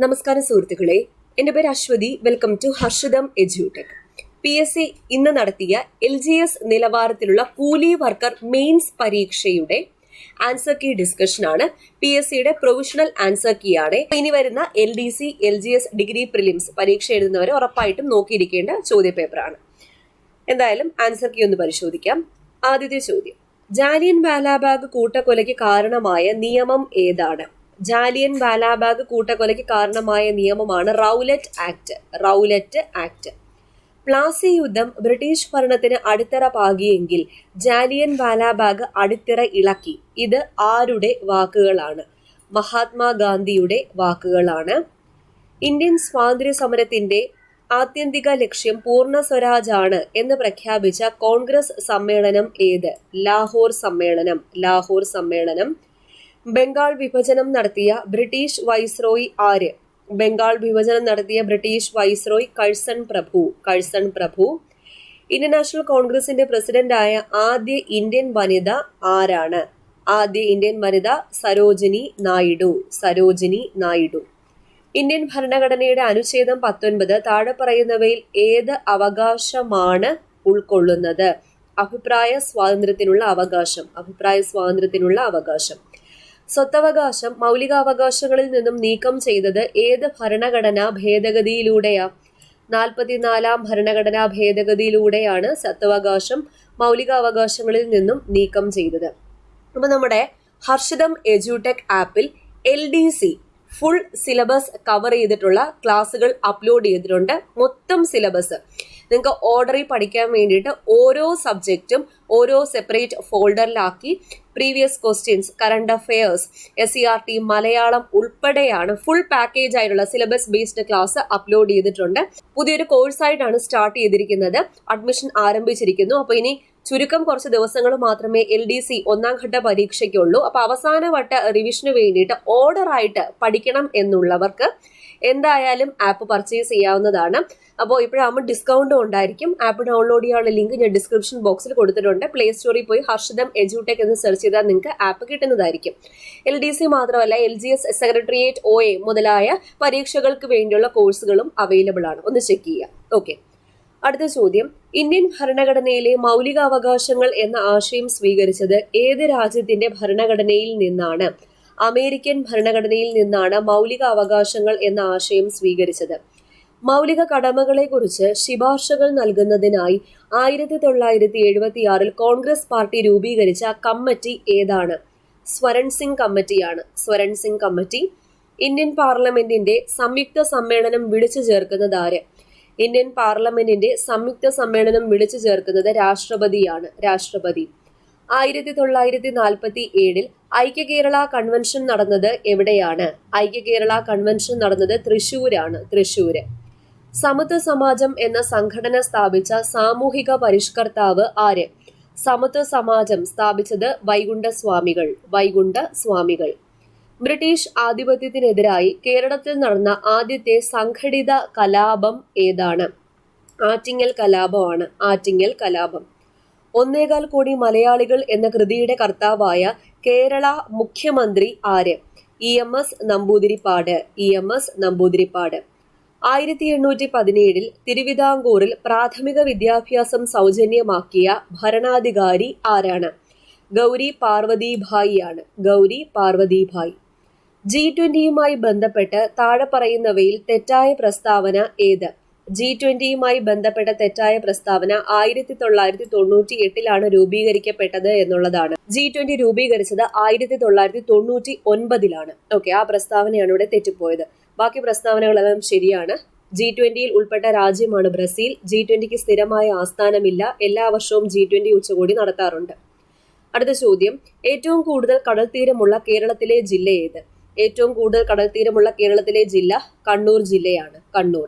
നമസ്കാരം സുഹൃത്തുക്കളെ, എൻ്റെ പേര് Aswathy. Welcome to Harshitham Edutech. PSC ഇന്ന് നടത്തിയ LGS നിലവാരത്തിലുള്ള കൂലി വർക്കർ മെയിൻസ് പരീക്ഷയുടെ ആൻസർ കീ ഡിസ്കഷൻ ആണ്. PSCയുടെ പ്രൊവിഷണൽ ആൻസർ കീ ആണ്. ഇനി വരുന്ന LDC, LGS ഡിഗ്രി പ്രിലിംസ് പരീക്ഷ എഴുതുന്നവരെ ഉറപ്പായിട്ടും നോക്കിയിരിക്കേണ്ട ചോദ്യപേപ്പറാണ്. എന്തായാലും ആൻസർ കീ ഒന്ന് പരിശോധിക്കാം. ആദ്യത്തെ ചോദ്യം, ജാലിയൻ വാലാബാഗ് കൂട്ടക്കൊലയ്ക്ക് കാരണമായ നിയമം ഏതാണ്? ജാലിയൻ വാലാബാഗ് കൂട്ടക്കൊലയ്ക്ക് കാരണമായ നിയമമാണ് Rowlatt act. Rowlatt act. Plassey യുദ്ധം ബ്രിട്ടീഷ് ഭരണത്തിന് അടിത്തറ പാകിയെങ്കിൽ ജാലിയൻ വാലാബാഗ് അടിത്തറ ഇളക്കി. ഇത് ആരുടെ വാക്കുകളാണ്? മഹാത്മാഗാന്ധിയുടെ വാക്കുകളാണ്. ഇന്ത്യൻ സ്വാതന്ത്ര്യ സമരത്തിന്റെ ആത്യന്തിക ലക്ഷ്യം പൂർണ്ണ സ്വരാജ് ആണ് എന്ന് പ്രഖ്യാപിച്ച കോൺഗ്രസ് സമ്മേളനം ഏത്? ലാഹോർ സമ്മേളനം. ലാഹോർ സമ്മേളനം. ബംഗാൾ വിഭജനം നടത്തിയ ബ്രിട്ടീഷ് വൈസ്രോയി ആര്? ബംഗാൾ വിഭജനം നടത്തിയ ബ്രിട്ടീഷ് വൈസ്രോയി കഴ്സൺ പ്രഭു. കഴ്സൺ പ്രഭു. ഇന്ത്യൻ നാഷണൽ കോൺഗ്രസിന്റെ പ്രസിഡന്റായ ആദ്യ ഇന്ത്യൻ വനിത ആരാണ്? ആദ്യ ഇന്ത്യൻ വനിത സരോജിനി നായിഡു. സരോജിനി നായിഡു. ഇന്ത്യൻ ഭരണഘടനയുടെ അനുച്ഛേദം 19 താഴെ പറയുന്നവയിൽ ഏത് അവകാശമാണ് ഉൾക്കൊള്ളുന്നത്? അഭിപ്രായ സ്വാതന്ത്ര്യത്തിനുള്ള അവകാശം. അഭിപ്രായ സ്വാതന്ത്ര്യത്തിനുള്ള അവകാശം. സ്വത്തവകാശം മൗലികാവകാശങ്ങളിൽ നിന്നും നീക്കം ചെയ്തത് ഏത് ഭരണഘടനാ ഭേദഗതിയിലൂടെയാ? 44-ാം ഭരണഘടനാ ഭേദഗതിയിലൂടെയാണ് സ്വത്തവകാശം മൗലികാവകാശങ്ങളിൽ നിന്നും നീക്കം ചെയ്തത്. അപ്പൊ നമ്മുടെ ഹർഷിതം എഡ്യൂടെക് ആപ്പിൽ LDC ഫുൾ സിലബസ് കവർ ചെയ്തിട്ടുള്ള ക്ലാസ്സുകൾ അപ്ലോഡ് ചെയ്തിട്ടുണ്ട്. മൊത്തം സിലബസ് നിങ്ങൾക്ക് ഓർഡറിൽ പഠിക്കാൻ വേണ്ടിയിട്ട് ഓരോ സബ്ജക്റ്റും ഓരോ സെപ്പറേറ്റ് ഫോൾഡറിലാക്കി previous questions, current affairs, SCERT, Malayalam ഉൾപ്പെടെയാണ് ഫുൾ പാക്കേജ് ആയിട്ടുള്ള സിലബസ് ബേസ്ഡ് ക്ലാസ് അപ്ലോഡ് ചെയ്തിട്ടുണ്ട്. പുതിയൊരു കോഴ്സായിട്ടാണ് സ്റ്റാർട്ട് ചെയ്തിരിക്കുന്നത്. അഡ്മിഷൻ ആരംഭിച്ചിരിക്കുന്നു. അപ്പോൾ ഇനി ചുരുക്കം കുറച്ച് ദിവസങ്ങൾ മാത്രമേ LDC ഒന്നാം ഘട്ട പരീക്ഷയ്ക്കുള്ളൂ. അപ്പോൾ അവസാനവട്ട റിവിഷന് വേണ്ടിയിട്ട് ഓർഡറായിട്ട് പഠിക്കണം എന്നുള്ളവർക്ക് എന്തായാലും ആപ്പ് പർച്ചേസ് ചെയ്യാവുന്നതാണ്. അപ്പോൾ ഇപ്പോഴാകുമ്പോൾ ഡിസ്കൗണ്ടും ഉണ്ടായിരിക്കും. ആപ്പ് ഡൗൺലോഡ് ചെയ്യാനുള്ള ലിങ്ക് ഞാൻ ഡിസ്ക്രിപ്ഷൻ ബോക്സിൽ കൊടുത്തിട്ടുണ്ട്. പ്ലേ സ്റ്റോറിൽ പോയി ഹർഷിതം എഡ്യൂടെക് എന്ന് സെർച്ച് ചെയ്താൽ നിങ്ങൾക്ക് ആപ്പ് കിട്ടുന്നതായിരിക്കും. LDC മാത്രമല്ല LGS, സെക്രട്ടേറിയറ്റ്, OA മുതലായ പരീക്ഷകൾക്ക് വേണ്ടിയുള്ള കോഴ്സുകളും അവൈലബിൾ ആണ്. ഒന്ന് ചെക്ക് ചെയ്യാം. ഓക്കെ, അടുത്ത ചോദ്യം, ഇന്ത്യൻ ഭരണഘടനയിലെ മൗലികാവകാശങ്ങൾ എന്ന ആശയം സ്വീകരിച്ചത് ഏത് രാജ്യത്തിന്റെ ഭരണഘടനയിൽ നിന്നാണ്? അമേരിക്കൻ ഭരണഘടനയിൽ നിന്നാണ് മൗലിക അവകാശങ്ങൾ എന്ന ആശയം സ്വീകരിച്ചത്. മൗലിക കടമകളെ കുറിച്ച് ശുപാർശകൾ നൽകുന്നതിനായി 1976 കോൺഗ്രസ് പാർട്ടി രൂപീകരിച്ച കമ്മിറ്റി ഏതാണ്? സ്വരൺ സിംഗ് കമ്മിറ്റിയാണ്. സ്വരൺ സിംഗ് കമ്മിറ്റി. ഇന്ത്യൻ പാർലമെന്റിന്റെ സംയുക്ത സമ്മേളനം വിളിച്ചു ചേർക്കുന്നത് ആര്? ഇന്ത്യൻ പാർലമെന്റിന്റെ സംയുക്ത സമ്മേളനം വിളിച്ചു ചേർക്കുന്നത് രാഷ്ട്രപതിയാണ്. രാഷ്ട്രപതി. 1947 ഐക്യ കേരള കൺവെൻഷൻ നടന്നത് എവിടെയാണ്? ഐക്യ കേരള കൺവെൻഷൻ നടന്നത് തൃശ്ശൂരാണ്. തൃശ്ശൂര്. സമത്വ സമാജം എന്ന സംഘടന സ്ഥാപിച്ച സാമൂഹിക പരിഷ്കർത്താവ് ആര്? സമത്വ സമാജം സ്ഥാപിച്ചത് വൈകുണ്ഠ സ്വാമികൾ. വൈകുണ്ഠ സ്വാമികൾ. ബ്രിട്ടീഷ് ആധിപത്യത്തിനെതിരായി കേരളത്തിൽ നടന്ന ആദ്യത്തെ സംഘടിത കലാപം ഏതാണ്? ആറ്റിങ്ങൽ കലാപമാണ്. ആറ്റിങ്ങൽ കലാപം. 1.25 കോടി മലയാളികൾ എന്ന കൃതിയുടെ കർത്താവായ കേരള മുഖ്യമന്ത്രി ആര്? EMS നമ്പൂതിരിപ്പാട്. EMS നമ്പൂതിരിപ്പാട്. 1817 തിരുവിതാംകൂറിൽ പ്രാഥമിക വിദ്യാഭ്യാസം സൗജന്യമാക്കിയ ഭരണാധികാരി ആരാണ്? ഗൗരി പാർവതിഭായി ആണ്. ഗൗരി പാർവതിഭായി. G20യുമായി ബന്ധപ്പെട്ട് താഴെ പറയുന്നവയിൽ തെറ്റായ പ്രസ്താവന ഏത്? G20യുമായി ബന്ധപ്പെട്ട തെറ്റായ പ്രസ്താവന 1998 രൂപീകരിക്കപ്പെട്ടത് എന്നുള്ളതാണ്. G20 രൂപീകരിച്ചത് 1999. ഓക്കെ, ആ പ്രസ്താവനയാണ് ഇവിടെ തെറ്റിപ്പോയത്. ബാക്കി പ്രസ്താവനകളെല്ലാം ശരിയാണ്. G20യിൽ ഉൾപ്പെട്ട രാജ്യമാണ് ബ്രസീൽ. G20ക്ക് സ്ഥിരമായ ആസ്ഥാനമില്ല. എല്ലാ വർഷവും G20 ഉച്ചകോടി നടത്താറുണ്ട്. അടുത്ത ചോദ്യം, ഏറ്റവും കൂടുതൽ കടൽത്തീരമുള്ള കേരളത്തിലെ ജില്ല ഏത്? ഏറ്റവും കൂടുതൽ കടൽത്തീരമുള്ള കേരളത്തിലെ ജില്ല കണ്ണൂർ ജില്ലയാണ്. കണ്ണൂർ.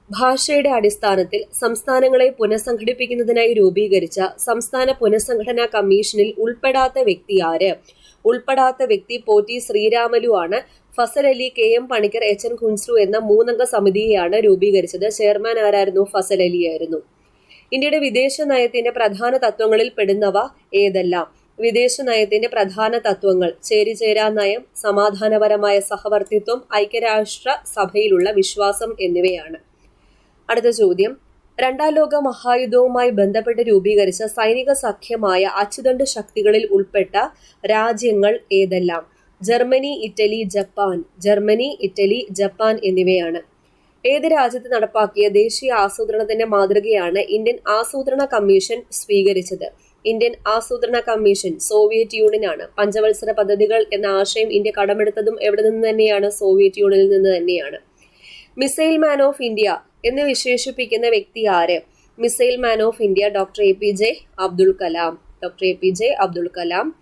ഭാഷയുടെ അടിസ്ഥാനത്തിൽ സംസ്ഥാനങ്ങളെ പുനഃസംഘടിപ്പിക്കുന്നതിനായി രൂപീകരിച്ച സംസ്ഥാന പുനഃസംഘടനാ കമ്മീഷനിൽ ഉൾപ്പെടാത്ത വ്യക്തി ആര്? ഉൾപ്പെടാത്ത വ്യക്തി പോറ്റി ശ്രീരാമലു ആണ്. ഫസൽ അലി, KM പണിക്കർ, HN ഖുൻസ്രു എന്ന 3-അംഗ സമിതിയെയാണ് രൂപീകരിച്ചത്. ചെയർമാൻ ആരായിരുന്നു? ഫസൽ അലി ആയിരുന്നു. ഇന്ത്യയുടെ വിദേശ നയത്തിന്റെ പ്രധാന തത്വങ്ങളിൽ പെടുന്നവ ഏതെല്ലാം? വിദേശ നയത്തിന്റെ പ്രധാന തത്വങ്ങൾ: ചേരിചേരാ നയം, സമാധാനപരമായ സഹവർത്തിത്വം, ഐക്യരാഷ്ട്ര സഭയിലുള്ള വിശ്വാസം എന്നിവയാണ്. അടുത്ത ചോദ്യം: രണ്ടാം ലോക മഹായുദ്ധവുമായി ബന്ധപ്പെട്ട് രൂപീകരിച്ച സൈനിക സഖ്യമായ അച്ചുതണ്ട് ശക്തികളിൽ ഉൾപ്പെട്ട രാജ്യങ്ങൾ ഏതെല്ലാം? Germany, Italy, Japan. Germany, Italy, Japan എന്നിവയാണ്. ഏത് രാജ്യത്ത് നടപ്പാക്കിയ ദേശീയ ആസൂത്രണത്തിന്റെ മാതൃകയാണ് ഇന്ത്യൻ ആസൂത്രണ കമ്മീഷൻ സ്വീകരിച്ചത്? ഇന്ത്യൻ ആസൂത്രണ കമ്മീഷൻ സോവിയറ്റ് യൂണിയനാണ്. പഞ്ചവത്സര പദ്ധതികൾ എന്ന ആശയം ഇന്ത്യ കടമെടുത്തതും എവിടെ നിന്ന് തന്നെയാണ്? സോവിയറ്റ് യൂണിയനിൽ നിന്ന് തന്നെയാണ്. മിസൈൽ മാൻ ഓഫ് ഇന്ത്യ എന്ന് വിശേഷിപ്പിക്കുന്ന വ്യക്തി ആര്? Missile man of India doctor APJ Abdul Kalam. Doctor APJ Abdul Kalam.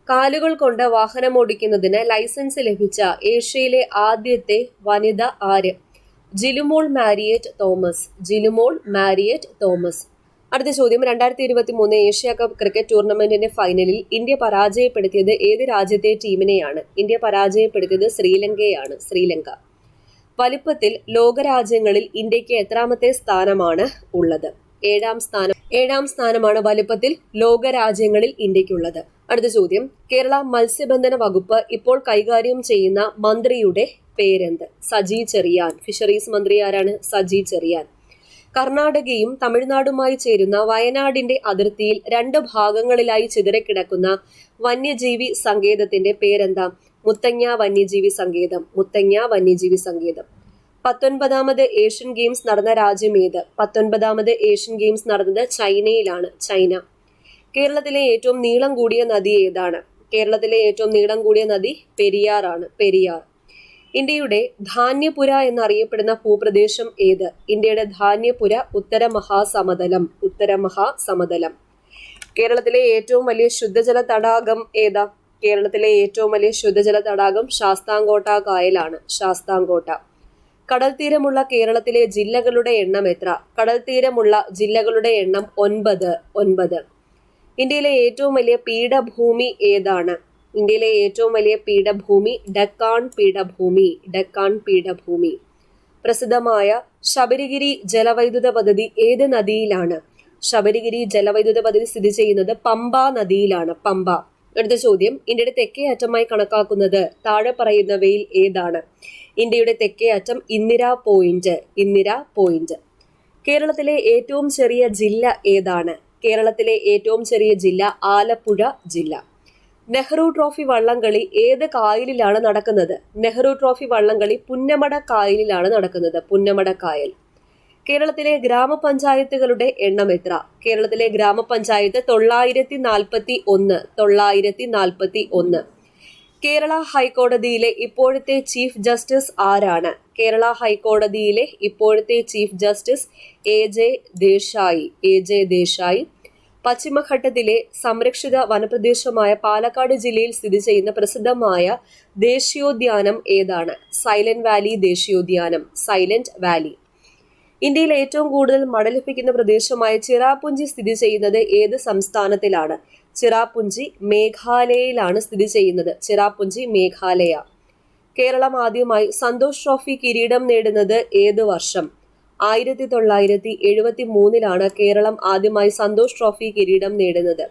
കാലുകൾ കൊണ്ട് വാഹനമോടിക്കുന്നതിന് ലൈസൻസ് ലഭിച്ച ഏഷ്യയിലെ ആദ്യത്തെ വനിത ആര്? Jilumol Marriott Thomas. Jilumol Marriott Thomas. അടുത്ത ചോദ്യം: 2023 ഏഷ്യ കപ്പ് ക്രിക്കറ്റ് ടൂർണമെന്റിന്റെ ഫൈനലിൽ ഇന്ത്യ പരാജയപ്പെടുത്തിയത് ഏത് രാജ്യത്തെ ടീമിനെയാണ്? ഇന്ത്യ പരാജയപ്പെടുത്തിയത് ശ്രീലങ്കയാണ്. ശ്രീലങ്ക. വലിപ്പത്തിൽ ലോകരാജ്യങ്ങളിൽ ഇന്ത്യക്ക് എത്രാമത്തെ സ്ഥാനമാണ് ഉള്ളത്? ഏഴാം സ്ഥാനമാണ് വലിപ്പത്തിൽ ലോകരാജ്യങ്ങളിൽ ഇന്ത്യക്കുള്ളത്. അടുത്ത ചോദ്യം: കേരള മത്സ്യബന്ധന വകുപ്പ് ഇപ്പോൾ കൈകാര്യം ചെയ്യുന്ന മന്ത്രിയുടെ പേരെന്ത്? സജി ചെറിയാൻ. ഫിഷറീസ് മന്ത്രി ആരാണ്? സജി ചെറിയാൻ. കർണാടകയും തമിഴ്നാടുമായി ചേരുന്ന വയനാടിന്റെ അതിർത്തിയിൽ 2 ഭാഗങ്ങളിലായി ചിതറിക്കിടക്കുന്ന വന്യജീവി സങ്കേതത്തിന്റെ പേരെന്താ? മുത്തങ്ങ വന്യജീവി സങ്കേതം. മുത്തങ്ങ വന്യജീവി സങ്കേതം. 19ാമത് ഏഷ്യൻ ഗെയിംസ് നടന്ന രാജ്യം ഏത്? 19ാമത് ഏഷ്യൻ ഗെയിംസ് നടന്നത് ചൈനയിലാണ്. ചൈന. കേരളത്തിലെ ഏറ്റവും നീളം കൂടിയ നദി ഏതാണ്? കേരളത്തിലെ ഏറ്റവും നീളം കൂടിയ നദി പെരിയാറാണ്. പെരിയാർ. ഇന്ത്യയുടെ ധാന്യപുര എന്നറിയപ്പെടുന്ന ഭൂപ്രദേശം ഏത്? ഇന്ത്യയുടെ ധാന്യപുര ഉത്തര മഹാസമതലം. ഉത്തര മഹാസമതലം. കേരളത്തിലെ ഏറ്റവും വലിയ ശുദ്ധജല തടാകം ഏതാ? കേരളത്തിലെ ഏറ്റവും വലിയ ശുദ്ധജല തടാകം ശാസ്താംകോട്ട കായലാണ്. ശാസ്താംകോട്ട. കടൽ തീരമുള്ള കേരളത്തിലെ ജില്ലകളുടെ എണ്ണം എത്ര? കടൽ തീരമുള്ള ജില്ലകളുടെ എണ്ണം 9. ഇന്ത്യയിലെ ഏറ്റവും വലിയ പീഠഭൂമി ഏതാണ്? ഇന്ത്യയിലെ ഏറ്റവും വലിയ പീഠഭൂമി ഡക്കാൻ പീഠഭൂമി. ഡക്കാൻ പീഠഭൂമി. പ്രസിദ്ധമായ ശബരിഗിരി ജലവൈദ്യുത പദ്ധതി ഏത് നദിയിലാണ്? ശബരിഗിരി ജലവൈദ്യുത പദ്ധതി സ്ഥിതി ചെയ്യുന്നത് പമ്പ നദിയിലാണ്. പമ്പ. അടുത്ത ചോദ്യം: ഇന്ത്യയുടെ തെക്കേ അറ്റമായി കണക്കാക്കുന്നത് താഴെ പറയുന്നവയിൽ ഏതാണ്? ഇന്ത്യയുടെ തെക്കേ അറ്റം ഇന്ദിരാ പോയിന്റ്. ഇന്ദിരാ പോയിന്റ്. കേരളത്തിലെ ഏറ്റവും ചെറിയ ജില്ല ഏതാണ്? കേരളത്തിലെ ഏറ്റവും ചെറിയ ജില്ല ആലപ്പുഴ ജില്ല. നെഹ്റു ട്രോഫി വള്ളംകളി ഏത് കായലിലാണ് നടക്കുന്നത്? നെഹ്റു ട്രോഫി വള്ളംകളി പുന്നമട കായലിലാണ് നടക്കുന്നത്. പുന്നമട കായൽ. കേരളത്തിലെ ഗ്രാമപഞ്ചായത്തുകളുടെ എണ്ണം എത്ര? കേരളത്തിലെ ഗ്രാമപഞ്ചായത്ത് 941. 941. കേരള ഹൈക്കോടതിയിലെ ഇപ്പോഴത്തെ ചീഫ് ജസ്റ്റിസ് ആരാണ്? കേരള ഹൈക്കോടതിയിലെ ഇപ്പോഴത്തെ chief justice AJ Desai. AJ Desai. പശ്ചിമഘട്ടത്തിലെ സംരക്ഷിത വനപ്രദേശമായ പാലക്കാട് ജില്ലയിൽ സ്ഥിതി ചെയ്യുന്ന പ്രസിദ്ധമായ ദേശീയോദ്യാനം ഏതാണ്? സൈലന്റ് വാലി ദേശീയോദ്യാനം. Silent valley. ഇന്ത്യയിൽ ഏറ്റവും കൂടുതൽ മഴ ലഭിക്കുന്ന പ്രദേശമായ ചിറാപുഞ്ചി സ്ഥിതി ചെയ്യുന്നത് ഏത് സംസ്ഥാനത്തിലാണ്? ചിറാപുഞ്ചി മേഘാലയയിലാണ് സ്ഥിതി ചെയ്യുന്നത്. ചിറാപുഞ്ചി മേഘാലയ. കേരളം ആദ്യമായി സന്തോഷ് ട്രോഫി കിരീടം നേടുന്നത് ഏത് വർഷം? 1973 കേരളം ആദ്യമായി സന്തോഷ് ട്രോഫി കിരീടം നേടുന്നത്.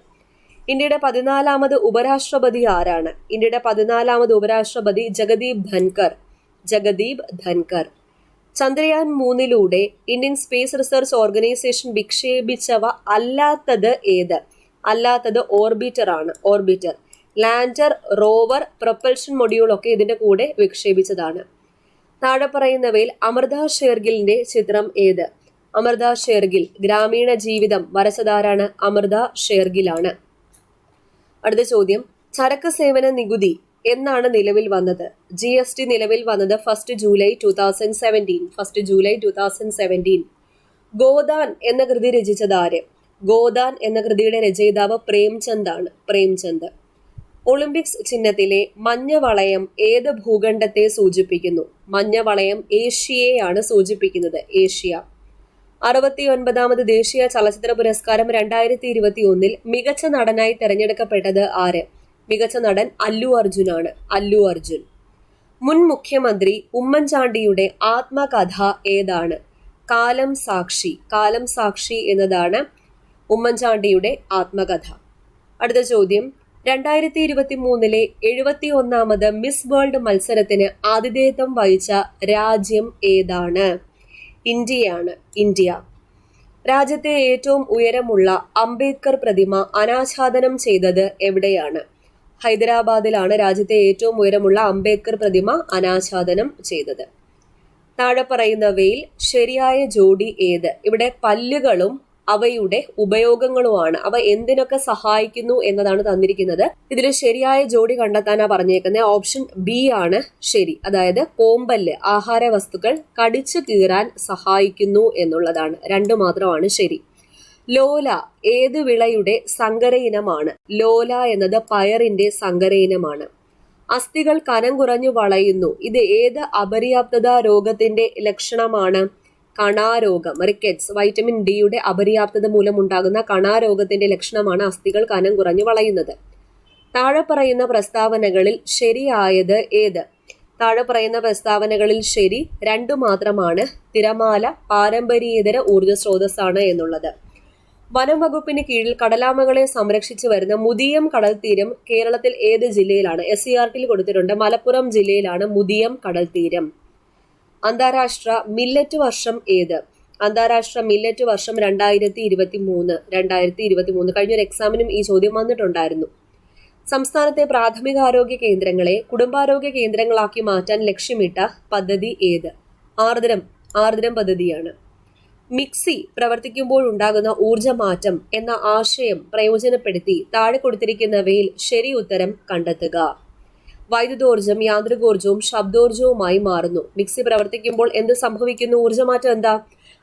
ഇന്ത്യയുടെ 14ാമത് ഉപരാഷ്ട്രപതി ആരാണ്? ഇന്ത്യയുടെ 14ാമത് ഉപരാഷ്ട്രപതി Jagdeep Dhankhar. Jagdeep Dhankhar. Chandrayaan 3 Indian space research organisation വിക്ഷേപിച്ചവ അല്ലാത്തത് ഏത്? അല്ലാത്തത് ഓർബിറ്റർ ആണ്. Orbiter. Lander, rover, propulsion module ഒക്കെ ഇതിന്റെ കൂടെ വിക്ഷേപിച്ചതാണ്. താഴെ പറയുന്നവയിൽ അമൃത ഷേർഗിലിന്റെ ചിത്രം ഏത്? അമൃത ഷേർഗിൽ ഗ്രാമീണ ജീവിതം വരച്ചതാരാണ്? അമൃത ഷേർഗിലാണ്. അടുത്ത ചോദ്യം: ചരക്ക് സേവന നികുതി എന്നാണ് നിലവിൽ വന്നത്? GST നിലവിൽ വന്നത് 1 ജൂലൈ 2017. 1 ജൂലൈ 2017. ഗോദാൻ എന്ന കൃതി രചിച്ചത് ആര്? ഗോദാൻ എന്ന കൃതിയുടെ രചയിതാവ് പ്രേംചന്ദ് ആണ്. പ്രേംചന്ദ്. ഒളിമ്പിക്സ് ചിഹ്നത്തിലെ മഞ്ഞ വളയം ഏത് ഭൂഖണ്ഡത്തെ സൂചിപ്പിക്കുന്നു? മഞ്ഞ വളയം ഏഷ്യയെയാണ് സൂചിപ്പിക്കുന്നത്. ഏഷ്യ. 69ാമത് ദേശീയ ചലച്ചിത്ര പുരസ്കാരം 2021 മികച്ച നടനായി തെരഞ്ഞെടുക്കപ്പെട്ടത് ആര്? മികച്ച നടൻ അല്ലു അർജുൻ ആണ്. അല്ലു അർജുൻ. മുൻ മുഖ്യമന്ത്രി ഉമ്മൻചാണ്ടിയുടെ ആത്മകഥ ഏതാണ്? കാലം സാക്ഷി. കാലം സാക്ഷി എന്നതാണ് ഉമ്മൻചാണ്ടിയുടെ ആത്മകഥ. അടുത്ത ചോദ്യം: 2023 71ാമത് മിസ് വേൾഡ് മത്സരത്തിന് ആതിഥേയത്വം വഹിച്ച രാജ്യം ഏതാണ്? ഇന്ത്യയാണ്. ഇന്ത്യ. രാജ്യത്തെ ഏറ്റവും ഉയരമുള്ള അംബേദ്കർ പ്രതിമ അനാച്ഛാദനം ചെയ്തത് എവിടെയാണ്? ഹൈദരാബാദിലാണ് രാജ്യത്തെ ഏറ്റവും ഉയരമുള്ള അംബേദ്കർ പ്രതിമ അനാച്ഛാദനം ചെയ്തത്. താഴെ പറയുന്നവയിൽ ശരിയായ ജോഡി ഏത്? ഇവിടെ പല്ലുകളും അവയുടെ ഉപയോഗങ്ങളുമാണ്. അവ എന്തിനൊക്കെ സഹായിക്കുന്നു എന്നതാണ് തന്നിരിക്കുന്നത്. ഇതിൽ ശരിയായ ജോഡി കണ്ടെത്താനാ പറഞ്ഞേക്കുന്നത്. ഓപ്ഷൻ ബി ആണ് ശരി. അതായത് കോമ്പല്ല് ആഹാര വസ്തുക്കൾ കടിച്ചു കീറാൻ സഹായിക്കുന്നു എന്നുള്ളതാണ്. 2 മാത്രമാണ് ശരി. ലോല ഏത് വിളയുടെ സങ്കര ഇനമാണ്? ലോല എന്നത് പയറിന്റെ സങ്കര ഇനമാണ്. അസ്ഥികൾ കനം കുറഞ്ഞു വളയുന്നു. ഇത് ഏത് അപര്യാപ്തത രോഗത്തിന്റെ ലക്ഷണമാണ്? കണാരോഗം, റിക്കറ്റ്സ്. വൈറ്റമിൻ ഡിയുടെ അപര്യാപ്തത മൂലമുണ്ടാകുന്ന കണാരോഗത്തിന്റെ ലക്ഷണമാണ് അസ്ഥികൾ കനം കുറഞ്ഞു വളയുന്നത്. താഴെ പറയുന്ന പ്രസ്താവനകളിൽ ശരിയായത് ഏത്? താഴെ പറയുന്ന പ്രസ്താവനകളിൽ ശരി 2 മാത്രമാണ്. തിരമാല പാരമ്പര്യേതര ഊർജ്ജ സ്രോതസ്സാണ് എന്നുള്ളത്. വനം വകുപ്പിന് കീഴിൽ കടലാമകളെ സംരക്ഷിച്ചു വരുന്ന മുതിയം കടൽ തീരം കേരളത്തിൽ ഏത് ജില്ലയിലാണ്? SCERTയിൽ കൊടുത്തിട്ടുണ്ട്. മലപ്പുറം ജില്ലയിലാണ് മുതിയം കടൽ തീരം. അന്താരാഷ്ട്ര മില്ലറ്റ് വർഷം ഏത്? അന്താരാഷ്ട്ര മില്ലറ്റ് വർഷം 2023. കഴിഞ്ഞൊരു എക്സാമിനും ഈ ചോദ്യം വന്നിട്ടുണ്ടായിരുന്നു. സംസ്ഥാനത്തെ പ്രാഥമികാരോഗ്യ കേന്ദ്രങ്ങളെ കുടുംബാരോഗ്യ കേന്ദ്രങ്ങളാക്കി മാറ്റാൻ ലക്ഷ്യമിട്ട പദ്ധതി ഏത്? ആർദ്രം പദ്ധതിയാണ്. മിക്സി പ്രവർത്തിക്കുമ്പോൾ ഉണ്ടാകുന്ന ഊർജ്ജമാറ്റം എന്ന ആശയം പ്രയോജനപ്പെടുത്തി താഴെ കൊടുത്തിരിക്കുന്നവയിൽ ശരി ഉത്തരം കണ്ടെത്തുക. വൈദ്യുതോർജ്ജം യാന്ത്രികോർജ്ജവും ശബ്ദോർജ്ജവുമായി മാറുന്നു. മിക്സി പ്രവർത്തിക്കുമ്പോൾ എന്ത് സംഭവിക്കുന്നു? ഊർജ്ജമാറ്റം എന്താ?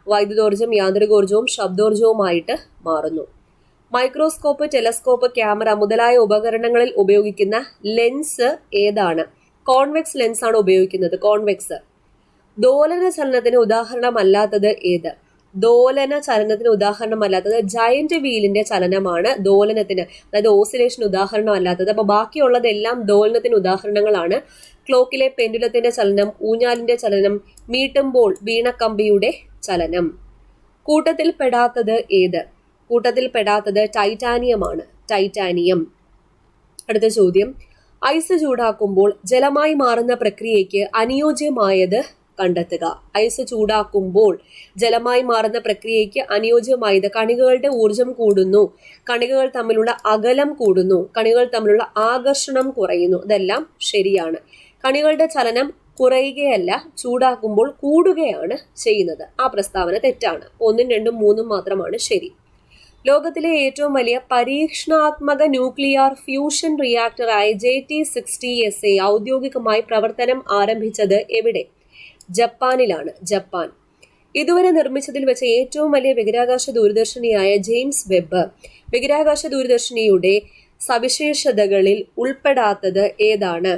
വൈദ്യുതോർജ്ജം യാന്ത്രികോർജ്ജവും ശബ്ദോർജ്ജവുമായിട്ട് മാറുന്നു. മൈക്രോസ്കോപ്പ്, ടെലസ്കോപ്പ്, ക്യാമറ മുതലായ ഉപകരണങ്ങളിൽ ഉപയോഗിക്കുന്ന ലെൻസ് ഏതാണ്? കോൺവെക്സ് ലെൻസ് ആണ് ഉപയോഗിക്കുന്നത്. കോൺവെക്സ്. ദോലന ചലനത്തിന് ഉദാഹരണമല്ലാത്തത് ഏത്? ദോലന ചലനത്തിന് ഉദാഹരണമല്ലാത്തത് ജയന്റ് വീലിന്റെ ചലനമാണ് ദോലനത്തിന്, അതായത് ഓസിലേഷൻ ഉദാഹരണമല്ലാത്തത്. അപ്പൊ ബാക്കിയുള്ളതെല്ലാം ദോലനത്തിന് ഉദാഹരണങ്ങളാണ്. ക്ലോക്കിലെ പെൻഡുലത്തിന്റെ ചലനം, ഊഞ്ഞാലിന്റെ ചലനം, മീട്ടുമ്പോൾ വീണക്കമ്പിയുടെ ചലനം. കൂട്ടത്തിൽ പെടാത്തത് ഏത്? കൂട്ടത്തിൽ പെടാത്തത് ടൈറ്റാനിയമാണ്. ടൈറ്റാനിയം. അടുത്ത ചോദ്യം, ഐസ് ചൂടാക്കുമ്പോൾ ജലമായി മാറുന്ന പ്രക്രിയയ്ക്ക് അനുയോജ്യമായത് കണ്ടെത്തുക. ഐസ് ചൂടാക്കുമ്പോൾ ജലമായി മാറുന്ന പ്രക്രിയയ്ക്ക് അനുയോജ്യമായത് കണികകളുടെ ഊർജം കൂടുന്നു, കണികകൾ തമ്മിലുള്ള അകലം കൂടുന്നു, കണികകൾ തമ്മിലുള്ള ആകർഷണം കുറയുന്നു. ഇതെല്ലാം ശരിയാണ്. കണികളുടെ ചലനം കുറയുകയല്ല, ചൂടാക്കുമ്പോൾ കൂടുകയാണ് ചെയ്യുന്നത്. ആ പ്രസ്താവന തെറ്റാണ്. 1, 2, 3 മാത്രമാണ് ശരി. ലോകത്തിലെ ഏറ്റവും വലിയ പരീക്ഷണാത്മക ന്യൂക്ലിയർ ഫ്യൂഷൻ റിയാക്ടറായ JT60SA ഔദ്യോഗികമായി പ്രവർത്തനം ആരംഭിച്ചത് എവിടെ? ജപ്പാനിലാണ്. ജപ്പാൻ. ഇതുവരെ നിർമ്മിച്ചതിൽ വെച്ച് ഏറ്റവും വലിയ ബഹിരാകാശ ദൂരദർശിനിയായ ജെയിംസ് വെബ് ബഹിരാകാശ ദൂരദർശിനിയുടെ സവിശേഷതകളിൽ ഉൾപ്പെടാത്തത് ഏതാണ്?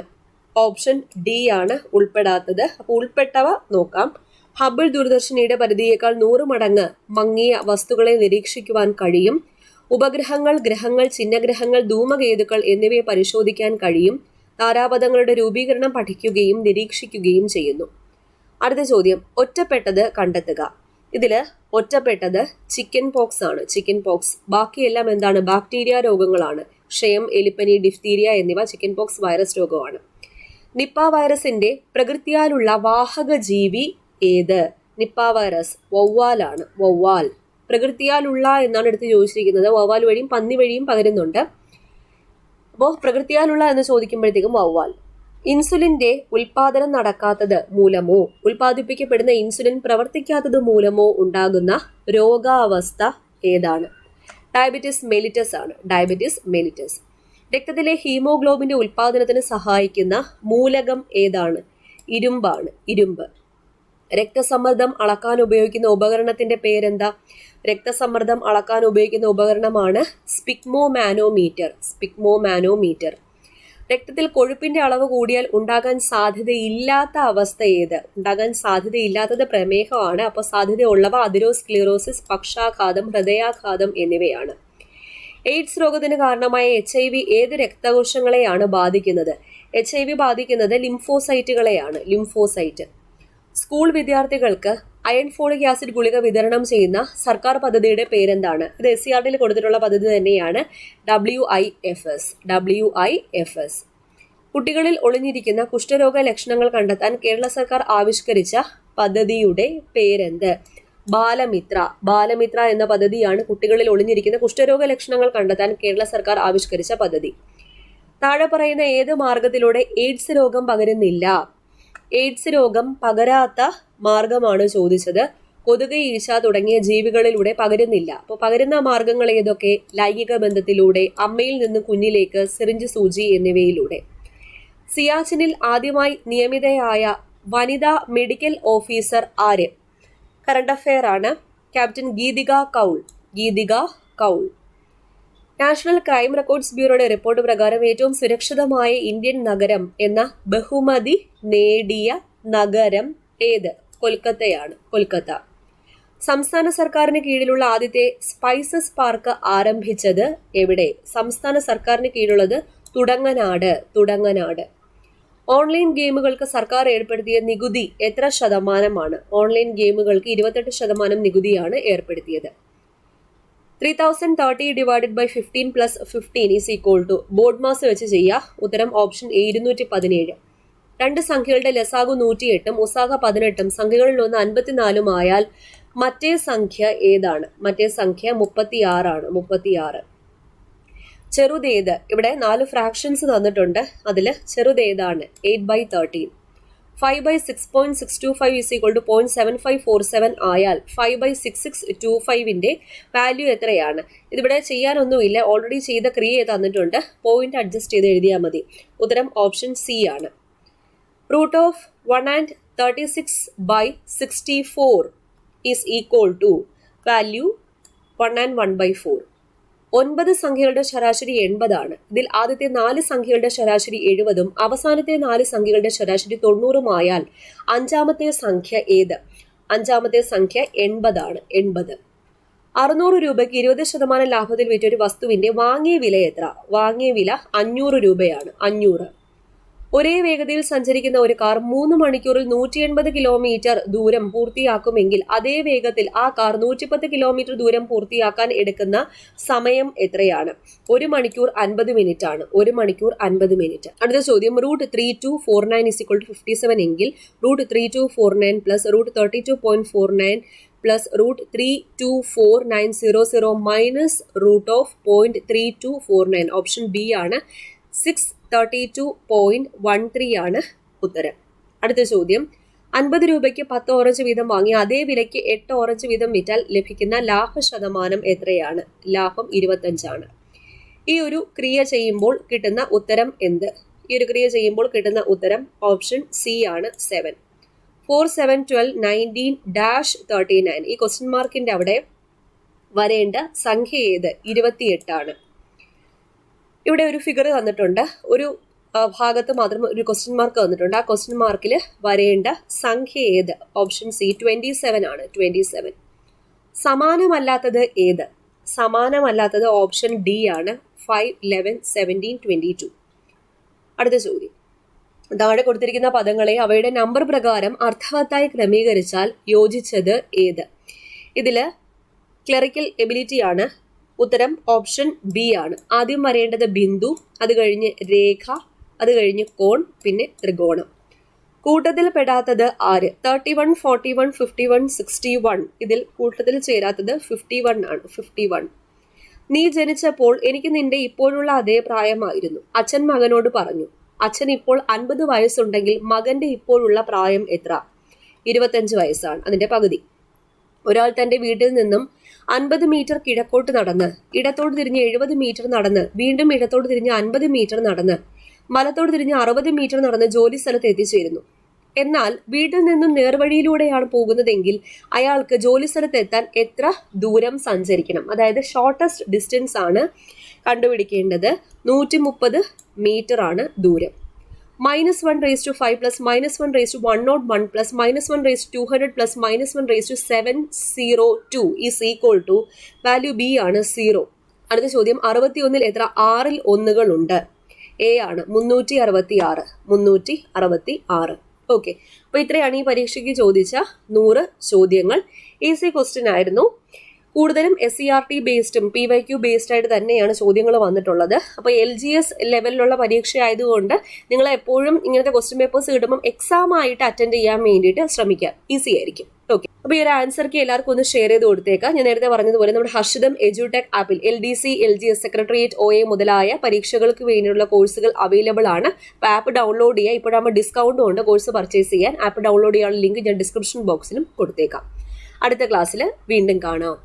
ഓപ്ഷൻ ഡി ആണ് ഉൾപ്പെടാത്തത്. അപ്പോൾ ഉൾപ്പെട്ടവ നോക്കാം. ഹബിൾ ദൂരദർശിനിയുടെ പരിധിയേക്കാൾ 100 മടങ്ങ് മങ്ങിയ വസ്തുക്കളെ നിരീക്ഷിക്കുവാൻ കഴിയും. ഉപഗ്രഹങ്ങൾ, ഗ്രഹങ്ങൾ, ചിഹ്നഗ്രഹങ്ങൾ, ധൂമകേതുക്കൾ എന്നിവയെ പരിശോധിക്കാൻ കഴിയും. താരാപഥങ്ങളുടെ രൂപീകരണം പഠിക്കുകയും നിരീക്ഷിക്കുകയും ചെയ്യുന്നു. അടുത്ത ചോദ്യം, ഒറ്റപ്പെട്ടത് കണ്ടെത്തുക. ഇതില് ഒറ്റപ്പെട്ടത് ചിക്കൻ പോക്സ് ആണ്. Chicken pox. ബാക്കിയെല്ലാം എന്താണ്? ബാക്ടീരിയ രോഗങ്ങളാണ്. ക്ഷയം, എലിപ്പനി, ഡിഫ്തീരിയ എന്നിവ ചിക്കൻ പോക്സ് വൈറസ് രോഗമാണ്. നിപ്പ വൈറസിന്റെ പ്രകൃതിയാലുള്ള വാഹക ജീവി ഏത്? Nipah virus വവ്വാലാണ്. വവ്വാൽ. പ്രകൃതിയാലുള്ള എന്നാണ് എടുത്ത് ചോദിച്ചിരിക്കുന്നത്. വവ്വാൽ വഴിയും പന്നി വഴിയും പകരുന്നുണ്ട്. അപ്പോൾ പ്രകൃതിയാലുള്ള എന്ന് ചോദിക്കുമ്പോഴത്തേക്കും വവ്വാൽ. ഇൻസുലിന്റെ ഉൽപാദനം നടക്കാത്തത് മൂലമോ ഉൽപാദിപ്പിക്കപ്പെടുന്ന ഇൻസുലിൻ പ്രവർത്തിക്കാത്തത് മൂലമോ ഉണ്ടാകുന്ന രോഗാവസ്ഥ ഏതാണ്? ഡയബറ്റിസ് മെലിറ്റസ് ആണ്. Diabetes mellitus. രക്തത്തിലെ ഹീമോഗ്ലോബിന്റെ ഉൽപാദനത്തിന് സഹായിക്കുന്ന മൂലകം ഏതാണ്? ഇരുമ്പാണ്. ഇരുമ്പ്. രക്തസമ്മർദ്ദം അളക്കാൻ ഉപയോഗിക്കുന്ന ഉപകരണത്തിന്റെ പേരെന്താ? രക്തസമ്മർദ്ദം അളക്കാൻ ഉപയോഗിക്കുന്ന ഉപകരണമാണ് സ്പിഗ്മോമാനോമീറ്റർ. സ്പിഗ്മോമാനോമീറ്റർ. രക്തത്തിൽ കൊഴുപ്പിന്റെ അളവ് കൂടിയാൽ ഉണ്ടാകാൻ സാധ്യതയില്ലാത്ത അവസ്ഥ ഏത്? ഉണ്ടാകാൻ സാധ്യതയില്ലാത്തത് പ്രമേഹമാണ്. അപ്പോൾ സാധ്യതയുള്ളവ അതിരോസ്ക്ലിറോസിസ്, പക്ഷാഘാതം, ഹൃദയാഘാതം എന്നിവയാണ്. എയ്ഡ്സ് രോഗത്തിന് കാരണമായ HIV ഏത് രക്തകോശങ്ങളെയാണ് ബാധിക്കുന്നത്? HIV ബാധിക്കുന്നത് ലിംഫോസൈറ്റുകളെയാണ്. ലിംഫോസൈറ്റ്. സ്കൂൾ വിദ്യാർത്ഥികൾക്ക് അയൺ ഫോളിക് ആസിഡ് ഗുളിക വിതരണം ചെയ്യുന്ന സർക്കാർ പദ്ധതിയുടെ പേരെന്താണ്? ഇത് SCERT കൊടുത്തിട്ടുള്ള പദ്ധതി തന്നെയാണ് WIFS. കുട്ടികളിൽ ഒളിഞ്ഞിരിക്കുന്ന കുഷ്ഠരോഗ ലക്ഷണങ്ങൾ കണ്ടെത്താൻ കേരള സർക്കാർ ആവിഷ്കരിച്ച പദ്ധതിയുടെ പേരെന്ത്? ബാലമിത്ര എന്ന പദ്ധതിയാണ് കുട്ടികളിൽ ഒളിഞ്ഞിരിക്കുന്ന കുഷ്ഠരോഗ ലക്ഷണങ്ങൾ കണ്ടെത്താൻ കേരള സർക്കാർ ആവിഷ്കരിച്ച പദ്ധതി. താഴെ പറയുന്ന ഏത് മാർഗത്തിലൂടെ എയ്ഡ്സ് രോഗം പകരുന്നില്ല? എയ്ഡ്സ് രോഗം പകരാത്ത മാർഗമാണ് ചോദിച്ചത്. കൊതുക്, ഈച്ച തുടങ്ങിയ ജീവികളിലൂടെ പകരുന്നില്ല. അപ്പോൾ പകരുന്ന മാർഗങ്ങൾ ഏതൊക്കെ? ലൈംഗിക ബന്ധത്തിലൂടെ, അമ്മയിൽ നിന്ന് കുഞ്ഞിലേക്ക്, സിറിഞ്ച് സൂചി എന്നിവയിലൂടെ. സിയാച്ചിനിൽ ആദ്യമായി നിയമിതയായ വനിതാ മെഡിക്കൽ ഓഫീസർ ആര്? കറണ്ട് അഫെയർ ആണ്. Captain Geetika Kaul. National crime records ബ്യൂറോയുടെ റിപ്പോർട്ട് പ്രകാരം ഏറ്റവും സുരക്ഷിതമായ ഇന്ത്യൻ നഗരം എന്ന ബഹുമതി നേടിയ നഗരം ഏത്? കൊൽക്കത്ത. സംസ്ഥാന സർക്കാരിന് കീഴിലുള്ള ആദ്യത്തെ സ്പൈസസ് പാർക്ക് ആരംഭിച്ചത് എവിടെ? സംസ്ഥാന സർക്കാരിന് കീഴിലുള്ളത് തുടങ്ങനാട്. ഓൺലൈൻ ഗെയിമുകൾക്ക് സർക്കാർ ഏർപ്പെടുത്തിയ നികുതി എത്ര ശതമാനമാണ്? ഓൺലൈൻ ഗെയിമുകൾക്ക് 28% നികുതിയാണ് ഏർപ്പെടുത്തിയത്. 3030 divided by 15 plus 15 is equal to BODMAS വെച്ച് ചെയ്യുക. ഉത്തരം ഓപ്ഷൻ എ 217. രണ്ട് സംഖ്യകളുടെ ലസാഗു 108 ഉസാഗ 18 സംഖ്യകളിൽ ഒന്ന് 54 ആയാൽ മറ്റേ സംഖ്യ ഏതാണ്? മറ്റേ സംഖ്യ 36. ചെറുതേത്? ഇവിടെ 4 ഫ്രാക്ഷൻസ് തന്നിട്ടുണ്ട്. അതിൽ ചെറുതേതാണ്? 8/13. 5/6.625 ഈസ് ഈക്വൽ ടു 0.7547 ആയാൽ 5/6625 വാല്യൂ എത്രയാണ്? ഇതിവിടെ ചെയ്യാനൊന്നുമില്ല, ഓൾറെഡി ചെയ്ത ക്രിയ തന്നിട്ടുണ്ട്. പോയിന്റ് അഡ്ജസ്റ്റ് ചെയ്ത് എഴുതിയാൽ മതി. ഉത്തരം ഓപ്ഷൻ സി ആണ്. Root of 136/64 is equal to value 101/4. 9 സംഖ്യകളുടെ ശരാശരി 80 ആണ്. ഇതിൽ ആദ്യത്തെ 4 സംഖ്യകളുടെ ശരാശരി 70 അവസാനത്തെ 4 സംഖ്യകളുടെ ശരാശരി 90 ആയാൽ അഞ്ചാമത്തെ സംഖ്യ ഏത്? അഞ്ചാമത്തെ സംഖ്യ 80 ആണ്. 80. 600 രൂപയ്ക്ക് 20% ലാഭത്തിൽ വിറ്റ ഒരു വസ്തുവിന്റെ വാങ്ങിയ വില എത്ര? വാങ്ങിയ വില 500 രൂപയാണ്. 500. ഒരേ വേഗതയിൽ സഞ്ചരിക്കുന്ന ഒരു കാർ 3 മണിക്കൂറിൽ 180 കിലോമീറ്റർ ദൂരം പൂർത്തിയാക്കുമെങ്കിൽ അതേ വേഗത്തിൽ ആ കാർ 110 കിലോമീറ്റർ ദൂരം പൂർത്തിയാക്കാൻ എടുക്കുന്ന സമയം എത്രയാണ്? 1 മണിക്കൂർ 50 മിനിറ്റ് ആണ്. 1 മണിക്കൂർ 50 മിനിറ്റ്. അടുത്ത ചോദ്യം, റൂട്ട് 3249 = 57 എങ്കിൽ root 3249 plus root 32.49 plus root 324,900 minus root of 0.3249. Option B ആണ്. 632.13 ആണ് ഉത്തരം. അടുത്ത ചോദ്യം, 50 രൂപയ്ക്ക് 10 ഓറഞ്ച് വീതം വാങ്ങി അതേ വിലയ്ക്ക് 8 ഓറഞ്ച് വീതം വിറ്റാൽ ലഭിക്കുന്ന ലാഭ ശതമാനം എത്രയാണ്? ലാഭം 25 ആണ്. ഈ ഒരു ക്രിയ ചെയ്യുമ്പോൾ കിട്ടുന്ന ഉത്തരം എന്ത്? ഈ ഒരു ക്രിയ ചെയ്യുമ്പോൾ കിട്ടുന്ന ഉത്തരം ഓപ്ഷൻ സി ആണ്. 7. 4, 7, 12, 19-39. ഈ ക്വസ്റ്റ്യൻ മാർക്കിന്റെ അവിടെ വരേണ്ട സംഖ്യ ഏത്? 28 ആണ്. ഇവിടെ ഒരു ഫിഗർ തന്നിട്ടുണ്ട്. ഒരു ഭാഗത്ത് മാത്രം ഒരു ക്വസ്റ്റ്യൻ മാർക്ക് തന്നിട്ടുണ്ട്. ആ ക്വസ്റ്റ്യൻ മാർക്കിൽ വരേണ്ട സംഖ്യ ഏത്? ഓപ്ഷൻ സി 27 ആണ്. 27. സമാനമല്ലാത്തത് ഏത്? സമാനമല്ലാത്തത് ഓപ്ഷൻ ഡി ആണ്. 5, 11, 17, 22. അടുത്ത ചോദ്യം, താഴെ കൊടുത്തിരിക്കുന്ന പദങ്ങളെ അവയുടെ നമ്പർ പ്രകാരം അർത്ഥവത്തായി ക്രമീകരിച്ചാൽ യോജിച്ചത് ഏത്? ഇതില് ക്ലറിക്കൽ എബിലിറ്റി ആണ്. ഉത്തരം ഓപ്ഷൻ ബി ആണ്. ആദ്യം വരേണ്ടത് ബിന്ദു, അത് കഴിഞ്ഞ് രേഖ, അത് കഴിഞ്ഞ് കോൺ, പിന്നെ ത്രികോണം. കൂട്ടത്തിൽ പെടാത്തത് ആര്? 31, 41, 51, 61. ഇതിൽ കൂട്ടത്തിൽ ചേരാത്തത് 51 ആണ്. 51. നീ ജനിച്ചപ്പോൾ എനിക്ക് നിന്റെ ഇപ്പോഴുള്ള അതേ പ്രായമായിരുന്നു. അച്ഛൻ മകനോട് പറഞ്ഞു. അച്ഛൻ ഇപ്പോൾ 50 വയസ്സുണ്ടെങ്കിൽ മകന്റെ ഇപ്പോഴുള്ള പ്രായം എത്ര? 25 വയസ്സാണ്. അതിന്റെ പകുതി. ഒരാൾ തന്റെ വീട്ടിൽ നിന്നും 50 മീറ്റർ കിഴക്കോട്ട് നടന്ന് ഇടത്തോട്ട് തിരിഞ്ഞ് 70 മീറ്റർ നടന്ന് വീണ്ടും ഇടത്തോട്ട് തിരിഞ്ഞ് 50 മീറ്റർ നടന്ന് വലത്തോട്ട് തിരിഞ്ഞ് 60 മീറ്റർ നടന്ന് ജോലി സ്ഥലത്ത് എത്തിച്ചേരുന്നു. എന്നാൽ വീട്ടിൽ നിന്നും നേർവഴിയിലൂടെയാണ് പോകുന്നതെങ്കിൽ അയാൾക്ക് ജോലി സ്ഥലത്ത് എത്താൻ എത്ര ദൂരം സഞ്ചരിക്കണം? അതായത് ഷോർട്ടസ്റ്റ് ഡിസ്റ്റൻസ് ആണ് കണ്ടുപിടിക്കേണ്ടത്. 130 മീറ്റർ ആണ് ദൂരം. -1/5 plus -1/101 plus -1/200 plus -1/702 is equal to value B ആണ് 0. അടുത്ത ചോദ്യം, 61 എത്ര 6 ഒന്നുകൾ ഉണ്ട്? എ ആണ് 366. ഓക്കെ, അപ്പൊ ഇത്രയാണ് ഈ പരീക്ഷയ്ക്ക് ചോദിച്ച 100 ചോദ്യങ്ങൾ. ഈസി ക്വസ്റ്റ്യൻ ആയിരുന്നു. കൂടുതലും SCERT ബേസ്ഡും PYQ ബേസ്ഡ് ആയിട്ട് തന്നെയാണ് ചോദ്യങ്ങൾ വന്നിട്ടുള്ളത്. അപ്പോൾ LGS ലെവലിലുള്ള പരീക്ഷ ആയതുകൊണ്ട് നിങ്ങൾ എപ്പോഴും ഇങ്ങനത്തെ ക്വസ്റ്റ്യൻ പേപ്പേഴ്സ് കിട്ടുമ്പോൾ എക്സാം ആയിട്ട് അറ്റൻഡ് ചെയ്യാൻ വേണ്ടിയിട്ട് ശ്രമിക്കുക, ഈസി ആയിരിക്കും. ഓക്കെ, അപ്പോൾ ഈ ഒരു ആൻസർക്ക് എല്ലാവർക്കും ഒന്ന് ഷെയർ ചെയ്ത് കൊടുത്തേക്കാം. ഞാൻ നേരത്തെ പറഞ്ഞതുപോലെ നമ്മുടെ ഹർഷിതം എഡ്യൂടെക് ആപ്പിൽ LDC, LGS, സെക്രട്ടേറിയറ്റ്, OA മുതലായ പരീക്ഷകൾക്ക് വേണ്ടിയുള്ള കോഴ്സുകൾ അവൈലബിൾ ആണ്. അപ്പോൾ ആപ്പ് ഡൗൺലോഡ് ചെയ്യുക. ഇപ്പോഴാകുമ്പോൾ ഡിസ്കൗണ്ടും ഉണ്ട് കോഴ്സ് പർച്ചേസ് ചെയ്യാൻ. ആപ്പ് ഡൗൺലോഡ് ചെയ്യാനുള്ള ലിങ്ക് ഞാൻ ഡിസ്ക്രിപ്ഷൻ ബോക്സിലും കൊടുത്തേക്കാം. അടുത്ത ക്ലാസ്സിൽ വീണ്ടും കാണാം.